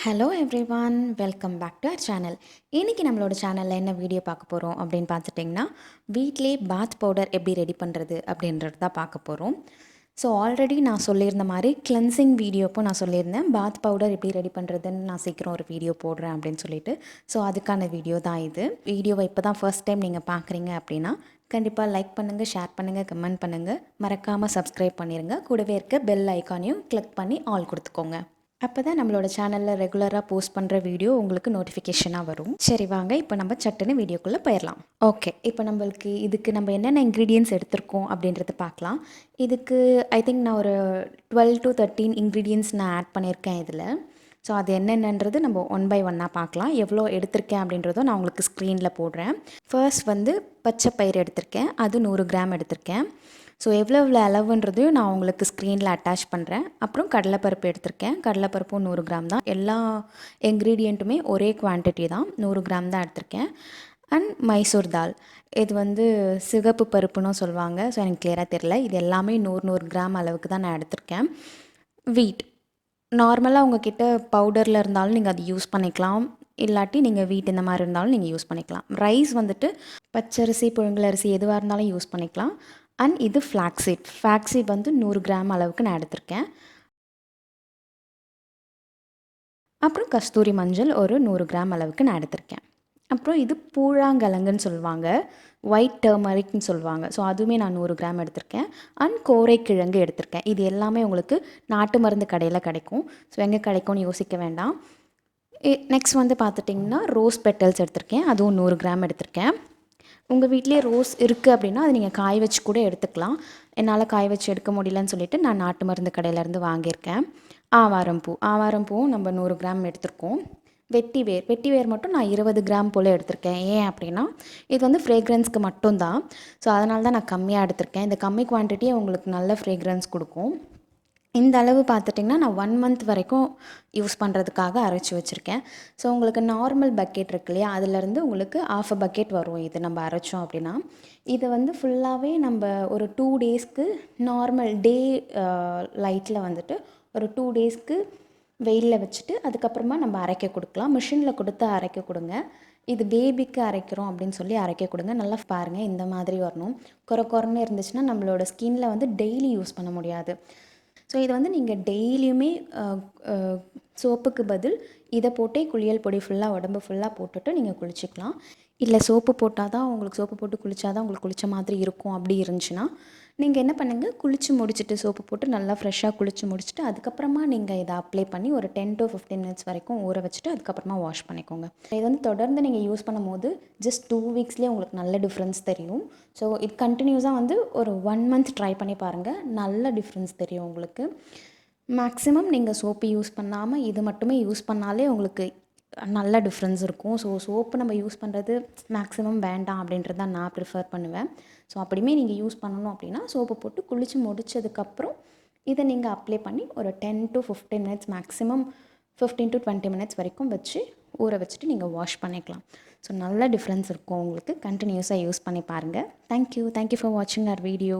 Hello everyone, welcome back to our channel. இன்றைக்கி நம்மளோட சேனலில் என்ன வீடியோ பார்க்க போகிறோம் அப்படின்னு பார்த்துட்டிங்கன்னா, வீட்டிலே பாத் பவுடர் எப்படி ரெடி பண்ணுறது அப்படின்றது தான் பார்க்க போகிறோம். ஸோ ஆல்ரெடி நான் சொல்லியிருந்த மாதிரி கிளென்சிங் வீடியோப்போ நான் சொல்லியிருந்தேன், பாத் பவுடர் எப்படி ரெடி பண்ணுறதுன்னு நான் சீக்கிரம் ஒரு வீடியோ போடுறேன் அப்படின்னு சொல்லிட்டு. ஸோ அதுக்கான வீடியோ தான் இது. வீடியோவை இப்போ தான் ஃபர்ஸ்ட் டைம் நீங்கள் பார்க்குறீங்க அப்படின்னா கண்டிப்பாக லைக் பண்ணுங்கள், ஷேர் பண்ணுங்கள், கமெண்ட் பண்ணுங்கள், மறக்காமல் சப்ஸ்கிரைப் பண்ணிடுங்க. கூடவே இருக்க பெல் ஐக்கானையும் கிளிக் பண்ணி ஆல் கொடுத்துக்கோங்க. அப்போ தான் நம்மளோட சேனலில் ரெகுலராக போஸ்ட் பண்ணுற வீடியோ உங்களுக்கு நோட்டிஃபிகேஷனாக வரும். சரி வாங்க, இப்போ நம்ம சட்டுன்னு வீடியோக்குள்ளே போயிடலாம். ஓகே, இப்போ இதுக்கு நம்ம என்னென்ன இன்க்ரீடியன்ட்ஸ் எடுத்திருக்கோம் அப்படின்றத பார்க்கலாம். இதுக்கு ஐ திங்க் நான் ஒரு 12 to 13 இன்க்ரீடியன்ட்ஸ் நான் ஆட் பண்ணியிருக்கேன் இதில். ஸோ அது என்னென்னன்றது நம்ம ஒன் பை ஒன்னாக பார்க்கலாம். எவ்வளோ எடுத்திருக்கேன் அப்படின்றதும் நான் உங்களுக்கு ஸ்க்ரீனில் போடுறேன். ஃபர்ஸ்ட் பச்சை பயிறு எடுத்திருக்கேன், அது 100 கிராம் எடுத்திருக்கேன். ஸோ எவ்வளோ அளவுன்றதையும் நான் உங்களுக்கு ஸ்க்ரீனில் அட்டாச் பண்ணுறேன். அப்புறம் கடலைப்பருப்பு எடுத்திருக்கேன், கடலைப்பருப்பும் 100 கிராம் தான். எல்லா இன்க்ரீடியண்ட்டுமே ஒரே குவான்டிட்டி தான், 100 கிராம் தான் எடுத்திருக்கேன். அண்ட் மைசூர் தால், இது சிகப்பு பருப்புன்னு சொல்லுவாங்க. ஸோ எனக்கு கிளியராக தெரில. இது எல்லாமே 100 கிராம் அளவுக்கு தான் நான் எடுத்திருக்கேன். வீட் நார்மலாக உங்ககிட்ட பவுடரில் இருந்தாலும் நீங்கள் அது யூஸ் பண்ணிக்கலாம், இல்லாட்டி நீங்கள் வீட் இந்த மாதிரி இருந்தாலும் நீங்கள் யூஸ் பண்ணிக்கலாம். ரைஸ் பச்சரிசி புழுங்கலரிசி எதுவாக இருந்தாலும் யூஸ் பண்ணிக்கலாம். அண்ட் இது ஃப்ளாக்ஸீட் 100 கிராம் அளவுக்கு நான் எடுத்திருக்கேன். அப்புறம் கஸ்தூரி மஞ்சள் ஒரு 100 கிராம் அளவுக்கு நான் எடுத்திருக்கேன். அப்புறம் இது பூழாங்கலங்குன்னு சொல்லுவாங்க, ஒயிட் டர்மரிக்னு சொல்லுவாங்க. ஸோ அதுவுமே நான் 100 கிராம் எடுத்திருக்கேன். அண்ட் கோரைக்கிழங்கு எடுத்திருக்கேன். இது எல்லாமே உங்களுக்கு நாட்டு மருந்து கடையில் கிடைக்கும். ஸோ எங்கே கிடைக்கும்னு யோசிக்க வேண்டாம். நெக்ஸ்ட் பார்த்துட்டிங்கன்னா ரோஸ் பெட்டல்ஸ் எடுத்திருக்கேன், அதுவும் 100 கிராம் எடுத்திருக்கேன். உங்கள் வீட்டிலே ரோஸ் இருக்குது அப்படின்னா அது நீங்கள் காய வச்சு கூட எடுத்துக்கலாம். என்னால் காய வச்சு எடுக்க முடியலன்னு சொல்லிவிட்டு நான் நாட்டு மருந்து கடையிலேருந்து வாங்கியிருக்கேன். ஆவாரம்பூவும் நம்ம 100 கிராம் எடுத்திருக்கோம். வெட்டிவேர் மட்டும் நான் 20 கிராம் போல் எடுத்திருக்கேன். ஏன் அப்படின்னா இது ஃப்ரேக்ரன்ஸ்க்கு மட்டும்தான். ஸோ அதனால தான் நான் கம்மியாக எடுத்திருக்கேன். இந்த கம்மி குவான்டிட்டியே உங்களுக்கு நல்ல ஃப்ரேக்ரன்ஸ் கொடுக்கும். இந்த அளவு பார்த்துட்டிங்கன்னா நான் 1 மந்த் வரைக்கும் யூஸ் பண்ணுறதுக்காக அரைச்சி வச்சுருக்கேன். ஸோ உங்களுக்கு நார்மல் பக்கெட் இருக்கு இல்லையா, அதுலேருந்து உங்களுக்கு ½ பக்கெட் வரும் இது நம்ம அரைச்சோம் அப்படின்னா. இதை ஃபுல்லாகவே நம்ம ஒரு 2 டேஸ்க்கு நார்மல் டே லைட்டில் ஒரு 2 டேஸ்க்கு வெயிலில் வச்சுட்டு அதுக்கப்புறமா நம்ம அரைக்க கொடுக்கலாம். மிஷினில் கொடுத்து அரைக்க கொடுங்க. இது பேபிக்கு அரைக்கிறோம் அப்படின்னு சொல்லி அரைக்க கொடுங்க. நல்லா பாருங்கள், இந்த மாதிரி வரணும். குறைன்னு இருந்துச்சுன்னா நம்மளோட ஸ்கின்னில் டெய்லி யூஸ் பண்ண முடியாது. ஸோ இது நீங்கள் டெய்லியுமே சோப்புக்கு பதில் இதை போட்டே குளியல் பொடி ஃபுல்லாக உடம்பு ஃபுல்லாக போட்டுட்டு நீங்கள் குளிச்சிக்கலாம். இல்லை சோப்பு போட்டு குளித்தா தான் உங்களுக்கு குளித்த மாதிரி இருக்கும் அப்படி இருந்துச்சுன்னா நீங்கள் என்ன பண்ணுங்கள், குளித்து முடிச்சுட்டு சோப்பு போட்டு நல்லா ஃப்ரெஷ்ஷாக குளித்து முடிச்சுட்டு அதுக்கப்புறமா நீங்கள் இதை அப்ளை பண்ணி ஒரு 10 to 15 மினிட்ஸ் வரைக்கும் ஊற வச்சுட்டு அதுக்கப்புறமா வாஷ் பண்ணிக்கோங்க. இது தொடர்ந்து நீங்கள் யூஸ் பண்ணும்போது ஜஸ்ட் 2 வீக்ஸ்லேயே உங்களுக்கு நல்ல டிஃப்ரென்ஸ் தெரியும். ஸோ இது கண்டினியூஸாக ஒரு 1 மந்த் ட்ரை பண்ணி பாருங்கள், நல்ல டிஃப்ரென்ஸ் தெரியும் உங்களுக்கு. மேக்ஸிமம் நீங்கள் சோப்பு யூஸ் பண்ணாமல் இது மட்டுமே யூஸ் பண்ணாலே உங்களுக்கு நல்ல டிஃப்ரென்ஸ் இருக்கும். ஸோ சோப்பு நம்ம யூஸ் பண்ணுறது மேக்ஸிமம் வேண்டாம் அப்படின்றது தான் நான் ப்ரிஃபர் பண்ணுவேன். ஸோ அப்படியுமே நீங்கள் யூஸ் பண்ணணும் அப்படின்னா சோப்பு போட்டு குளித்து முடித்ததுக்கப்புறம் இதை நீங்கள் அப்ளை பண்ணி ஒரு 10 to 15 minutes maximum 15 to 20 minutes வரைக்கும் வச்சு ஊற வச்சுட்டு நீங்கள் வாஷ் பண்ணிக்கலாம். ஸோ நல்ல டிஃப்ரென்ஸ் இருக்கும் உங்களுக்கு. கண்டினியூஸாக யூஸ் பண்ணி பாருங்கள். தேங்க்யூ ஃபார் வாட்சிங் அவர் வீடியோ.